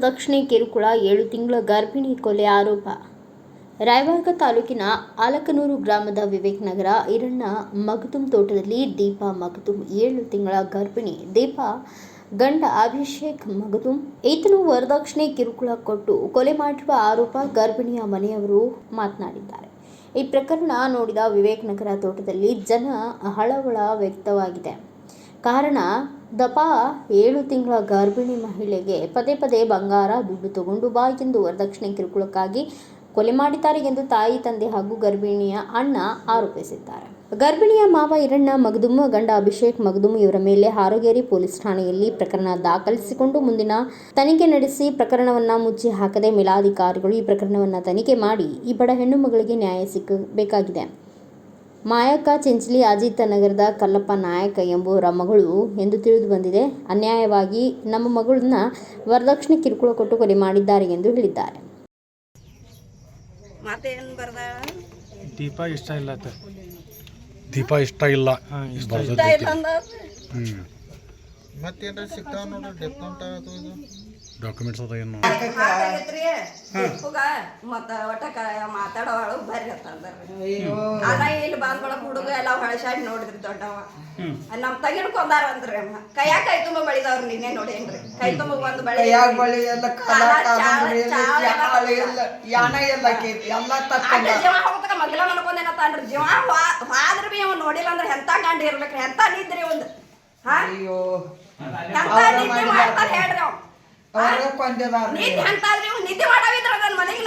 ವರದಕ್ಷಿಣೆ ಕಿರುಕುಳ 7 ತಿಂಗಳ ಗರ್ಭಿಣಿ ಕೊಲೆ ಆರೋಪ. ರಾಯಬಾಗ ತಾಲೂಕಿನ ಆಲಕನೂರು ಗ್ರಾಮದ ವಿವೇಕ್ ನಗರ ಈರಣ್ಣ ಮಗದುಂ ತೋಟದಲ್ಲಿ ದೀಪಾ ಮಗದುಂ 7 ತಿಂಗಳ ಗರ್ಭಿಣಿ. ದೀಪಾ ಗಂಡ ಅಭಿಷೇಕ್ ಮಗದುಂ ಈತನು ವರದಕ್ಷಿಣೆ ಕಿರುಕುಳ ಕೊಟ್ಟು ಕೊಲೆ ಮಾಡಿರುವ ಆರೋಪ ಗರ್ಭಿಣಿಯ ಮನೆಯವರು ಮಾತನಾಡಿದ್ದಾರೆ. ಈ ಪ್ರಕರಣ ನೋಡಿದ ವಿವೇಕ್ ನಗರ ತೋಟದಲ್ಲಿ ಜನ ಹಳವಳ ವ್ಯಕ್ತವಾಗಿದೆ. ಕಾರಣ ದಪಾ 7 ತಿಂಗಳ ಗರ್ಭಿಣಿ ಮಹಿಳೆಗೆ ಪದೇ ಪದೇ ಬಂಗಾರ ದುಡ್ಡು ತಗೊಂಡು ಬಾ ಎಂದು ವರದಕ್ಷಿಣೆ ಕಿರುಕುಳಕ್ಕಾಗಿ ಕೊಲೆ ಮಾಡಿದ್ದಾರೆ ಎಂದು ತಾಯಿ, ತಂದೆ ಹಾಗೂ ಗರ್ಭಿಣಿಯ ಅಣ್ಣ ಆರೋಪಿಸಿದ್ದಾರೆ. ಗರ್ಭಿಣಿಯ ಮಾವ ಈರಣ್ಣ ಮಗದುಂ, ಗಂಡ ಅಭಿಷೇಕ್ ಮಗದುಂ ಇವರ ಮೇಲೆ ಹಾರೋಗೇರಿ ಪೊಲೀಸ್ ಠಾಣೆಯಲ್ಲಿ ಪ್ರಕರಣ ದಾಖಲಿಸಿಕೊಂಡು ಮುಂದಿನ ತನಿಖೆ ನಡೆಸಿ ಪ್ರಕರಣವನ್ನು ಮುಚ್ಚಿ ಹಾಕದೆ ಮೇಲಾಧಿಕಾರಿಗಳು ಈ ಪ್ರಕರಣವನ್ನು ತನಿಖೆ ಮಾಡಿ ಈ ಬಡ ಹೆಣ್ಣು ಮಗಳಿಗೆ ನ್ಯಾಯ ಸಿಗಬೇಕಾಗಿದೆ. ಮಾಯಕ್ಕ ಚೆಂಚಲಿ ಅಜಿತ್ ನಗರದ ಕಲ್ಲಪ್ಪ ನಾಯಕ ಎಂಬುವರ ಮಗಳು ಎಂದು ತಿಳಿದು ಬಂದಿದೆ. ಅನ್ಯಾಯವಾಗಿ ನಮ್ಮ ಮಗಳನ್ನ ವರದಕ್ಷಿಣೆ ಕಿರುಕುಳ ಕೊಟ್ಟು ಕೊಲೆ ಮಾಡಿದ್ದಾರೆ ಎಂದು ಹೇಳಿದ್ದಾರೆ. ದೀಪಾ ಇಷ್ಟ ಇಲ್ಲ ಮತ್ತೇನ್ರ ಸಿಗ್ತಾವ ನೋಡ್ರಿ ಡೆಪ್ಕೊಂತ ಡಾಕ್ಯುಮೆಂಟ್ಸ್ ಅದ ಏನು ಮಾತಾಡೋಳು ಬರ್ರಿ ಅಲ್ಲ ಇಲ್ಲಿ ಬಂದ್ಕೊಳ ಹುಡುಗ ಎಲ್ಲ ಹೊಳಸಾಡಿ ನೋಡಿದ್ರಿ ದೊಡ್ಡವ ನಮ್ ತಗಿನ ಕೊಂದಾರ ಅಂದ್ರಿ ಅಮ್ಮ ಕೈಯಾಗ ಕೈ ತುಂಬ ಬಳಿದವ್ರು ನಿನ್ನೆ ನೋಡೇನ್ರಿ ಕೈ ತುಂಬ ಬಂದು ಬಳಿ ಜೀವ ಹೋಗ್ತಕ ಮಗ್ಲ ಅನ್ಕೊಂಡೇನತ್ತಾನ್ರಿ ಜೀವ ಹಾದ್ರ ಬಿ ಅವ್ ನೋಡಿಲ್ಲ ಅಂದ್ರೆ ಎಂತ ಗಂಡ ಇರ್ಬೇಕ್ರಿ ಎಂತ ನಿದ್ರಿ ಒಂದು ಎಂತ ನಿದ್ದೆ ಮಾಡ್ತಾರ ಹೇಳ್ರಿ ಅವ್ ನಿದ್ದೆ ಮಾಡವಿದ್ರ ಮನೆಗೆ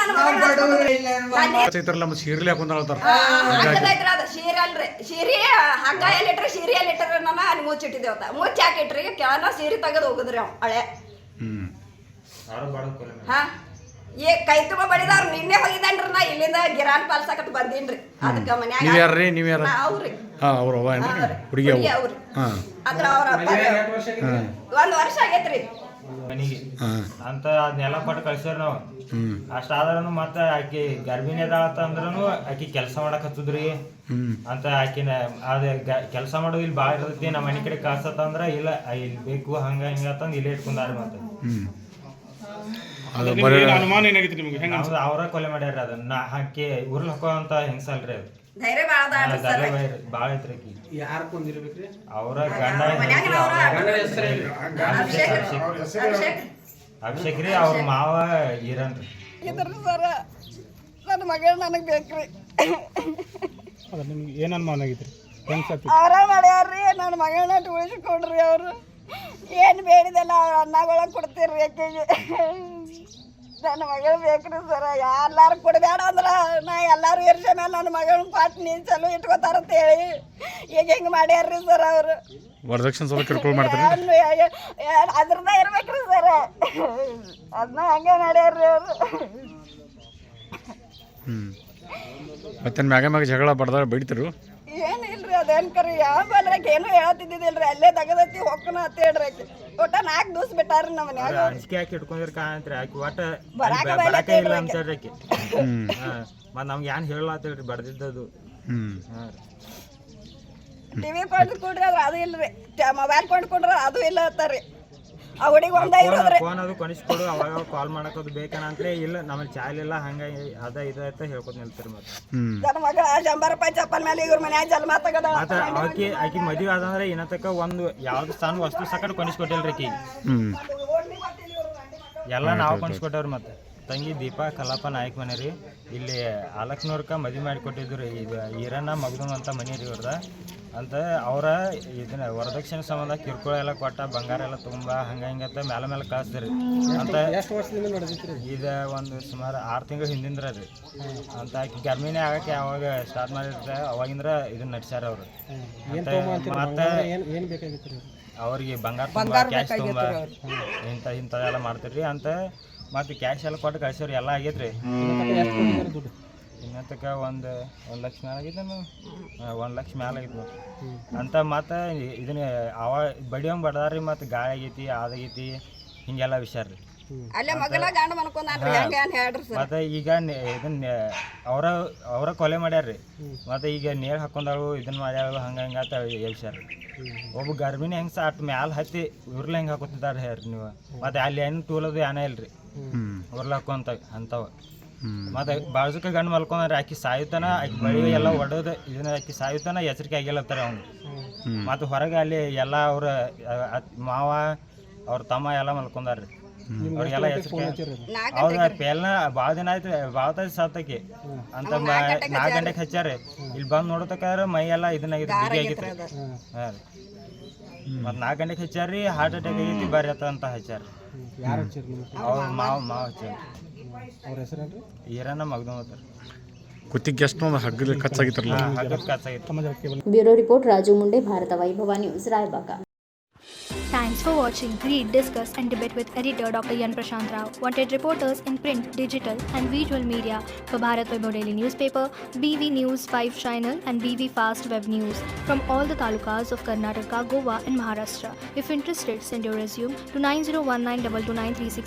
ಶೀರಿ ಅಲ್ರಿ ಶೀರಿ ಹಗ್ಗ ಎಲ್ಲಿಟ್ರಿ ಶೀರಿ ಎಲ್ಲಿಟ್ರಿ ನಾನು ಅಲ್ಲಿ ಮುಚ್ಚಿಟ್ಟಿದ್ದೇವತ್ತ ಮುಚ್ಚಿ ಹಾಕಿಟ್ರಿ ಕೆಳನ ಸೀರೆ ತೆಗೆದು ಹೋಗುದ್ರಿ ಅವ್ ಹಳೆ ಹಾ ಏ ಕೈ ತುಂಬ ಬಡಿದವ್ರು ನಿನ್ನೆ ಹೋಗಿದ್ದಾನ್ರಿ ನಾ ಇಲ್ಲಿಂದ ಗಿರಾನ್ ಪಾಲ್ಸಕತ್ ಬಂದೀನ್ರಿ ಅದಕ್ಕ ಮನ್ಯಾಗ ಅವ್ರಿ ಅವ್ರಿ ಅದ್ರ ಅವ್ರ 1 ವರ್ಷ ಆಗೇತ್ರಿ ಮನಿಗೆ ಅಂತ ಅದನ್ನೆಲ್ಲ ಕೊಟ್ಟು ಕಳ್ಸ್ಯಾರ ನಾವು ಅಷ್ಟಾದ್ರೂ ಮತ್ತೆ ಆಕಿ ಗರ್ಭಿಣಿ ಅದಾಳತ್ತ ಅಂದ್ರೂ ಆಕಿ ಕೆಲಸ ಮಾಡಕ್ ಹತ್ತದ್ರಿ ಅಂತ ಆಕಿನ ಅದ ಕೆಲಸ ಮಾಡೋದು ಇಲ್ಲಿ ಭಾಳ ಇರ್ತೈತಿ ನಮ್ಮ ಮನೆ ಕಡೆ ಕಳ್ಸತ್ತ ಇಲ್ಲ ಇಲ್ಲಿ ಬೇಕು ಹಂಗ ಹಿಂಗ ಅಂತಂದ್ ಇಲ್ಲೇ ಇಟ್ಕೊಂಡಾರ ಮತ್ತೆ ಅವ್ರ ಕೊಲೆ ಮಾಡ್ಯಾರ ಅದನ್ನ ಹಾಕಿ ಉರ್ಲ್ ಹಾಕೋಂತ ಹೆಂಗಸಲ್ರಿ ಅದು ಬಾಳ ಐತ್ರಿ ಅವ್ರ ಗಂಡ ಅಭಿಷೇಕ್ ರೀ ಅವ್ರ ಮಾವ ಈರನ್ ರೀ ನನ್ನ ಮಗಳು ನನಗ್ ಬೇಕ್ರಿ ಏನ್ ಅನುಮಾನ ಆಗೈತ್ರಿ ಅವ್ರ ಮಾಡ್ಯಾರ್ರಿ ನನ್ನ ಮಗಳನ್ನ ಉಳಿಸಿಕೊಡ್ರಿ ಅವ್ರು ಏನ್ ಬೇಡಿದೆಲ್ಲ ಅವ್ರ ಅನ್ನಗಳ ಕೊಡ್ತೀರ್ರಿ ಆಕೆಗೆ ನನ್ನ ಮಗಳು ಬೇಕ್ರಿ ಸರ ಎಲ್ಲಾರು ಕೊಡಬೇಡ ಅಂದ್ರ ನಾ ಎಲ್ಲಾರು ಇರ್ಸ ಮೇಲೆ ನನ್ನ ಮಗಳನ್ನ ಪಾಟ್ ನೀ ಚಲೋ ಇಟ್ಕೋತಾರಂತ ಹೇಳಿ ಈಗ ಹಿಂಗೆ ಮಾಡ್ಯಾರ್ರಿ ಸರ್ ಅವರು ವರದಕ್ಷಿಣೆ ಸಲ ಕಿರುಕುಳ ಮಾಡ್ತಾರೆ ಅದ್ರದ ಇರ್ಬೇಕ್ರಿ ಸರ ಅದನ್ನ ಹಂಗೆ ಮಾಡ್ಯಾರ್ರಿ ಅವರು ಮತ್ತೆ ಮ್ಯಾಗ ಜಗಳ ಬಡ್ದಾಗ ಬೈತಿರು ಏನಿಲ್ರಿ ಅದೇನ್ ಕರಿ ಯಾವ ಬಲ್ರಕ್ಕೆ ಏನು ಹೇಳತ್ತಿದ್ದಿಲ್ರಿ ಅಲ್ಲೇ ತಗದತ್ತಿ ಹೊಕ್ಕನ ಅಂತ ಹೇಳ್ರಿ ಆಕಿ ಒಟ್ಟ 4 ದಿವಸ ಬಿಟ್ಟಾರ್ರಿ ನಮ್ಮ ಮನ್ಯಾಗ ಅಂಜಿಕೆ ಹಾಕಿ ಇಟ್ಕೊಂಡಿರ್ ಕಾಣತ್ರಿ ಆಕಿ ಒಟ್ಟ ಬರಾಕ ಇಲ್ಲ ಅಂತ ಹೇಳ್ರಿ ಆಕಿ ಮತ್ ನಮ್ಗೆ ಏನ್ ಹೇಳತ್ತೇಳ್ರಿ ಬಡ್ದಿದ್ದದು ಟಿವಿ ಕೊಂಡು ಕೊಡ್ರಿ ಅದು ಇಲ್ರಿ ಮೊಬೈಲ್ ಕೊಂಡ್ಕೊಂಡ್ರ ಅದು ಇಲ್ಲ ಅಂತಾರ್ರಿ ಆ ಹುಡುಗಿ ಒಂದ ಇರೋದ್ರಿ ಫೋನ್ ಅದು ಕೊನಿಸ್ಕೊಡು ಅವಾಗ ಕಾಲ್ ಮಾಡಕೋದು ಬೇಕಂದ್ರೆ ಇಲ್ಲ ನಮ್ಮಲ್ಲಿ ಚಾಲ್ ಇಲ್ಲ ಹಂಗ ಅದ ಇದ ಅಂತ ಹೇಳ್ಕೊತ ನಿಲ್ತೀರಿ ಮತ್ತೆ ನನ್ನ ಮಗ 100 ರೂಪಾಯಿ ಚಪ್ಪಲ್ ಮೇಲೆ ಇವ್ರ ಮನ್ಯಾಗ ಜಲ್ಮ ತಗದ ಮತ್ತೆ ಆಕಿ ಮದುವೆ ಆದಂದ್ರೆ ಏನತಕ್ಕ ಒಂದು ಯಾವ್ದು ಸಣ್ಣ ವಸ್ತು ಸಕಟ್ ಕೊನಿಸ್ಕೊಟ್ಟಿಲ್ರಿ ಆಕಿ ಎಲ್ಲ ನಾವು ಕೊನಿಸ್ಕೊಟ್ಟವ್ರಿ ಮತ್ತೆ ತಂಗಿ ದೀಪಾ ಕಲ್ಲಪ್ಪ ನಾಯಕ್ ಮನೆ ರೀ ಇಲ್ಲಿ ಆಲಕ್ನೂರ್ಕ ಮದುವೆ ಮಾಡಿಕೊಟ್ಟಿದ್ರು ರೀ ಇದು ಈರಣ್ಣ ಮಗದುಂ ಅಂತ ಮನೆ ರೀ ಇವ್ರದ ಅಂತ ಅವರ ಇದನ್ನ ವರದಕ್ಷಿಣೆ ಸಂಬಂಧ ಕಿರುಕುಳ ಎಲ್ಲ ಕೊಟ್ಟ ಬಂಗಾರ ಎಲ್ಲ ತುಂಬ ಹಿಂಗಂತ ಮೇಲೆ ಕಳಿಸ್ದ್ರಿ ಅಂತ ಇದು ಒಂದು ಸುಮಾರು 6 ತಿಂಗಳು ಹಿಂದಿಂದ್ರ ರೀ ಅಂತ ಆಕಿ ಗರ್ಭಿಣಿ ಆಗಕ್ಕೆ ಯಾವಾಗ ಸ್ಟಾರ್ಟ್ ಮಾಡಿರ್ತಾರೆ ಅವಾಗಿಂದ್ರ ಇದನ್ನ ನಡ್ಸ್ಯಾರ ಅವರು ಮತ್ತೆ ಅವ್ರಿಗೆ ಬಂಗಾರ ಕ್ಯಾಶ್ ತುಂಬ ಇಂಥದೆಲ್ಲ ಮಾಡ್ತಿರ್ರಿ ಅಂತ ಮತ್ತೆ ಕ್ಯಾಶ್ ಎಲ್ಲ ಕೊಟ್ಟು ಕಳ್ಸೋರು ಎಲ್ಲ ಆಗೈತ್ರಿ ಇನ್ನತಕ್ಕ ಒಂದು ಲಕ್ಷ ಮ್ಯಾಲ ಆಗೈತೆ 1 ಲಕ್ಷ ಮ್ಯಾಲ ಆಗೈತೆ ಮತ್ತೆ ಅಂತ ಮತ್ತೆ ಇದನ್ನ ಅವ ಬಡಿಯಂಗೆ ಬಡ್ದಾರ್ರಿ ಮತ್ತು ಗಾಳಿ ಆಗೈತಿ ಅದಾಗೈತಿ ಹಿಂಗೆಲ್ಲ ವಿಷಯ ರೀ ಅಲ್ಲೇ ಮಗಲ ಗಂಡ ಮನ್ಕೊಂಡ್ರಿ ಹೆಂಗೆ ಏನ್ ಹೇಳ್ರಿ ಸರ್ ಮತ್ತು ಈಗ ಇದನ್ನ ಅವರ ಕೊಲೆ ಮಾಡ್ಯಾರ್ರಿ ಮತ್ತು ಈಗ ನೇರ್ ಹಾಕೊಂಡಾಳು ಇದನ್ನ ಮಾಡ್ಯಾಳು ಹಂಗೆ ಅಂತ ಹೇಳ್ಸ್ಯಾರ ಒಬ್ಬ ಗರ್ಭಿಣಿ ಹೆಂಗೆ ಅಟ್ ಮ್ಯಾಲ ಹತ್ತಿ ಉರ್ಲ ಹೆಂಗೆ ಹಾಕೋತಿದ್ದಾರೆ ಹೇಳ್ರಿ ನೀವು ಮತ್ತು ಅಲ್ಲಿ ಏನು ಟೂಲದು ಏನೇ ಇಲ್ರಿ ಉರ್ಲ ಹಾಕೊಂತ ಅಂಥವು ಮತ್ತು ಬಾಜುಕ ಗಂಡು ಮಲ್ಕೊಂಡ್ರೆ ಆಕಿ ಸಾಯುತ್ತಾನ ಆಕಿ ಬಳಿ ಎಲ್ಲ ಹೊಡೋದು ಇದನ್ನ ಆಕಿ ಸಾಯುತ್ತಾನ ಎಚ್ಚರಿಕೆ ಆಗಿಲ್ಲತ್ತಾರ ಅವ್ನು ಮತ್ತು ಹೊರಗೆ ಅಲ್ಲಿ ಎಲ್ಲ ಅವ್ರ ಮಾವ ಅವ್ರ ತಮ್ಮ ಎಲ್ಲ ಮಲ್ಕೊಂಡಾರ್ರಿ ಅವ್ರಿಗೆಲ್ಲ ಎಚ್ಚರಿಕೆ ಅವ್ರ ಪೇಲ್ನ ಭಾಳ ದಿನ ಆಯ್ತು ಭಾಳ ತಾಯಿ ಸಾತಕಿ ಅಂತ 4 ಗಂಟೆಗೆ ಹಚ್ಚಾರಿ ಇಲ್ಲಿ ಬಂದು ನೋಡತಕ್ಕಾರ ಮೈ ಎಲ್ಲ ಇದನ್ನಾಗಿತ್ತು ಬಿಗಿ ಆಗಿತ್ತು ಹಾಂ ರೀ ಮತ್ತು 4 ಗಂಟೆಗೆ ಹಚ್ಚಾರಿ ಹಾರ್ಟ್ ಅಟ್ಯಾಕ್ ಆಗೈತಿ ಬರ್ರಿ ಅಂತ ಹಚ್ಚಾರಿ ಅವ್ರ ಮಾವ ಹಚ್ಚಾರಿ ಅವ್ರ ಹೆಸರೇನ್ರಿ ಈರಣ್ಣ ಮಗದೂಮ್ ಅತ್ತಾರ ಕುತ್ತಿಗೆ ಎಷ್ಟೊಂದು ಹಗ್ಗದ ಕಚ್ಚಾಗಿತ್ತರಲ್ಲ ಹಗ್ಗದ ಕಚ್ಚಾಗಿತ್ತು bureau report Raju Munde, Bharata Vaibhava news, Raybag. Thanks for watching. Read, discuss and debate with editor Dr. Yan Prashant Rao. Wanted reporters in print, digital and visual media for Bharat Vaibhav Daily Newspaper, BV News 5 Channel and BV Fast Web News from all the talukas of Karnataka, Goa and Maharashtra. If interested, send your resume to 9019229369.